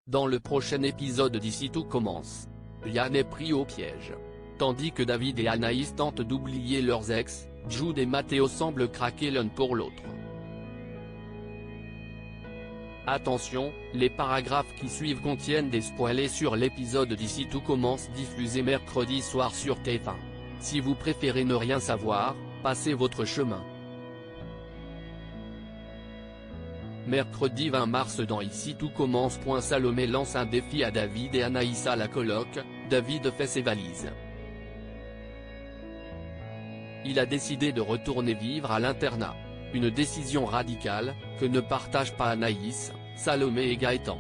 Dans le prochain épisode d'Ici tout commence, Liane est pris au piège. Tandis que David et Anaïs tentent d'oublier leurs ex, Jude et Matteo semblent craquer l'un pour l'autre. Attention, les paragraphes qui suivent contiennent des spoilers sur l'épisode d'Ici tout commence diffusé mercredi soir sur TF1. Si vous préférez ne rien savoir, passez votre chemin. Mercredi 20 mars dans Ici tout commence. Salomé lance un défi à David et Anaïs à la coloc. David fait ses valises. Il a décidé de retourner vivre à l'internat. Une décision radicale, que ne partagent pas Anaïs, Salomé et Gaëtan.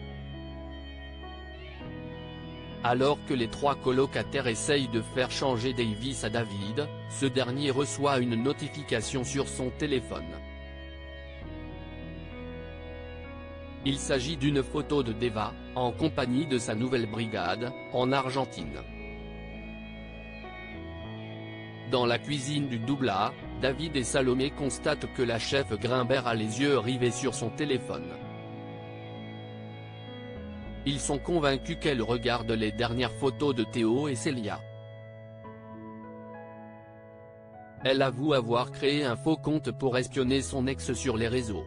Alors que les trois colocataires essayent de faire changer Davis à David, ce dernier reçoit une notification sur son téléphone. Il s'agit d'une photo de Deva, en compagnie de sa nouvelle brigade, en Argentine. Dans la cuisine du double A, David et Salomé constatent que la chef Grimbert a les yeux rivés sur son téléphone. Ils sont convaincus qu'elle regarde les dernières photos de Théo et Célia. Elle avoue avoir créé un faux compte pour espionner son ex sur les réseaux.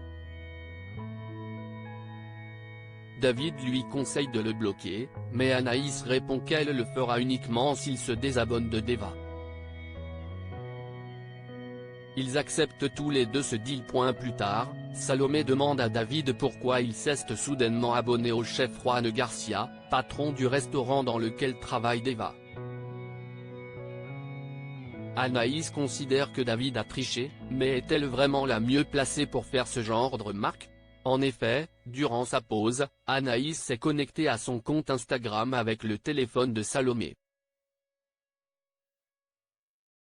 David lui conseille de le bloquer, mais Anaïs répond qu'elle le fera uniquement s'il se désabonne de Deva. Ils acceptent tous les deux ce deal. Plus tard, Salomé demande à David pourquoi il s'est soudainement abonné au chef Juan Garcia, patron du restaurant dans lequel travaille Deva. Anaïs considère que David a triché, mais est-elle vraiment la mieux placée pour faire ce genre de remarque? En effet, durant sa pause, Anaïs s'est connectée à son compte Instagram avec le téléphone de Salomé.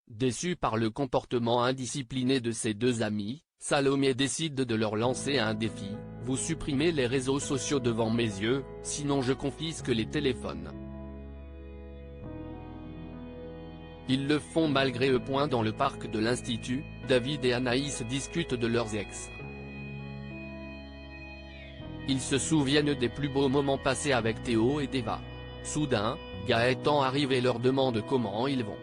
Déçue par le comportement indiscipliné de ses deux amis, Salomé décide de leur lancer un défi: vous supprimez les réseaux sociaux devant mes yeux, sinon je confisque les téléphones. Ils le font malgré eux. Dans le parc de l'Institut, David et Anaïs discutent de leurs ex. Ils se souviennent des plus beaux moments passés avec Théo et Deva. Soudain, Gaëtan arrive et leur demande comment ils vont.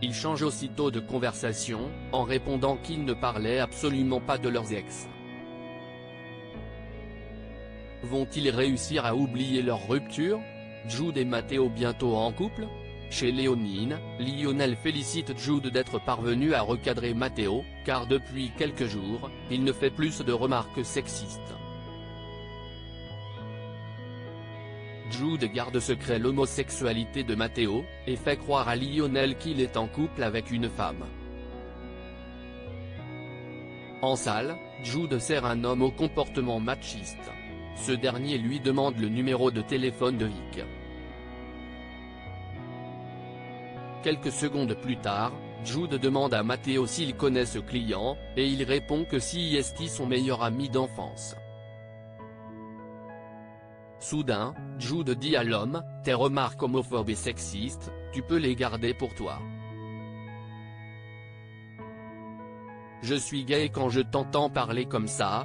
Ils changent aussitôt de conversation, en répondant qu'ils ne parlaient absolument pas de leurs ex. Vont-ils réussir à oublier leur rupture? Jude et Matteo bientôt en couple? Chez Léonine, Lionel félicite Jude d'être parvenu à recadrer Matteo, car depuis quelques jours, il ne fait plus de remarques sexistes. Jude garde secret l'homosexualité de Matteo, et fait croire à Lionel qu'il est en couple avec une femme. En salle, Jude sert un homme au comportement machiste. Ce dernier lui demande le numéro de téléphone de Vic. Quelques secondes plus tard, Jude demande à Matteo s'il connaît ce client, et il répond que si est son meilleur ami d'enfance. Soudain, Jude dit à l'homme: tes remarques homophobes et sexistes, tu peux les garder pour toi. Je suis gay et quand je t'entends parler comme ça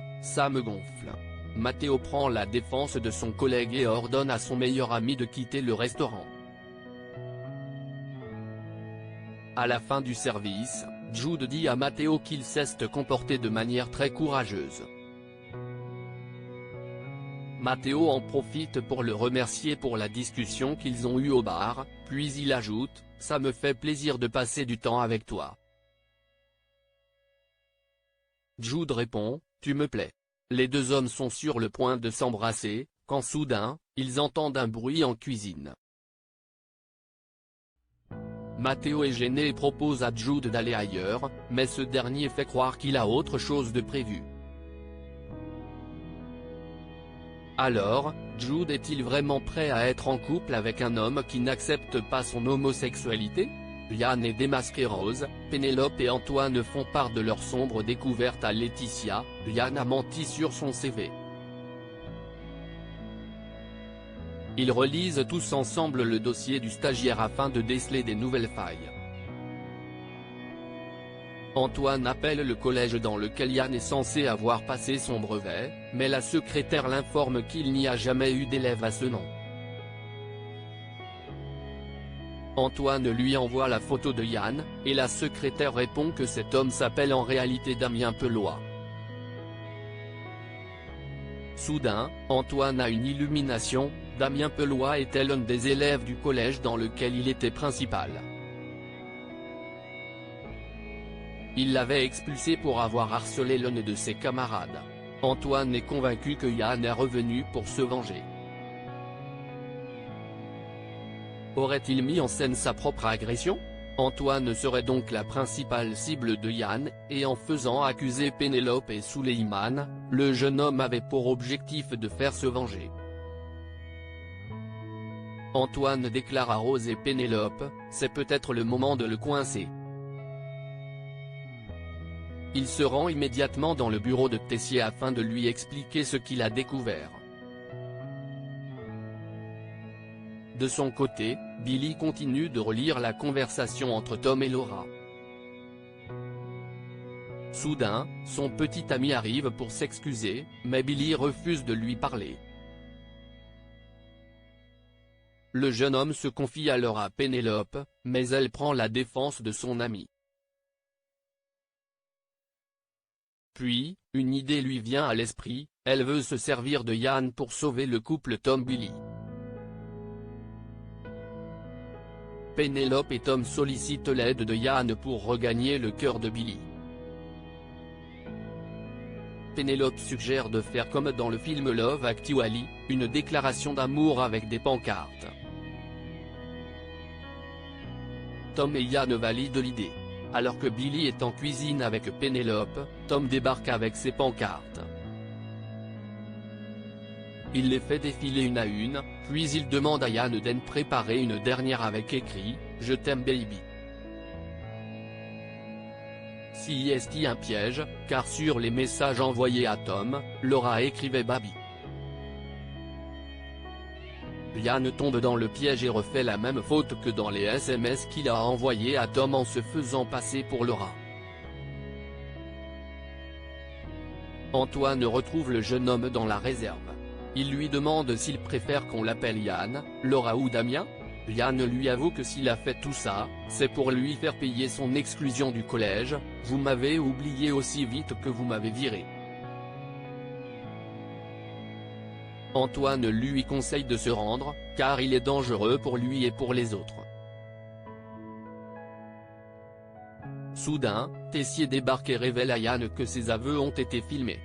me gonfle. Matteo prend la défense de son collègue et ordonne à son meilleur ami de quitter le restaurant. À la fin du service, Jude dit à Matteo qu'il s'est comporté de manière très courageuse. Matteo en profite pour le remercier pour la discussion qu'ils ont eue au bar, puis il ajoute: ça me fait plaisir de passer du temps avec toi. Jude répond: tu me plais. Les deux hommes sont sur le point de s'embrasser, quand soudain, ils entendent un bruit en cuisine. Matteo est gêné et propose à Jude d'aller ailleurs, mais ce dernier fait croire qu'il a autre chose de prévu. Alors, Jude est-il vraiment prêt à être en couple avec un homme qui n'accepte pas son homosexualité? Liane et démasqué Rose, Pénélope et Antoine font part de leur sombre découverte à Laetitia. Liane a menti sur son CV. Ils relisent tous ensemble le dossier du stagiaire afin de déceler des nouvelles failles. Antoine appelle le collège dans lequel Yann est censé avoir passé son brevet, mais la secrétaire l'informe qu'il n'y a jamais eu d'élève à ce nom. Antoine lui envoie la photo de Yann, et la secrétaire répond que cet homme s'appelle en réalité Damien Pelois. Soudain, Antoine a une illumination, Damien Pelois était l'un des élèves du collège dans lequel il était principal. Il l'avait expulsé pour avoir harcelé l'un de ses camarades. Antoine est convaincu que Yann est revenu pour se venger. Aurait-il mis en scène sa propre agression? Antoine serait donc la principale cible de Yann, et en faisant accuser Pénélope et Souleymane, le jeune homme avait pour objectif de faire se venger. Antoine déclare à Rose et Pénélope, c'est peut-être le moment de le coincer. Il se rend immédiatement dans le bureau de Tessier afin de lui expliquer ce qu'il a découvert. De son côté, Billy continue de relire la conversation entre Tom et Laura. Soudain, son petit ami arrive pour s'excuser, mais Billy refuse de lui parler. Le jeune homme se confie alors à Pénélope, mais elle prend la défense de son ami. Puis, une idée lui vient à l'esprit, elle veut se servir de Yann pour sauver le couple Tom-Billy. Pénélope et Tom sollicitent l'aide de Yann pour regagner le cœur de Billy. Pénélope suggère de faire comme dans le film Love Actually, une déclaration d'amour avec des pancartes. Tom et Yann valident l'idée. Alors que Billy est en cuisine avec Pénélope, Tom débarque avec ses pancartes. Il les fait défiler une à une, puis il demande à Yann d'en préparer une dernière avec écrit « Je t'aime baby ». Si est un piège, car sur les messages envoyés à Tom, Laura écrivait baby. Yann tombe dans le piège et refait la même faute que dans les SMS qu'il a envoyés à Tom en se faisant passer pour Laura. Antoine retrouve le jeune homme dans la réserve. Il lui demande s'il préfère qu'on l'appelle Yann, Laura ou Damien. Yann lui avoue que s'il a fait tout ça, c'est pour lui faire payer son exclusion du collège, « Vous m'avez oublié aussi vite que vous m'avez viré ». Antoine lui conseille de se rendre, car il est dangereux pour lui et pour les autres. Soudain, Tessier débarque et révèle à Yann que ses aveux ont été filmés.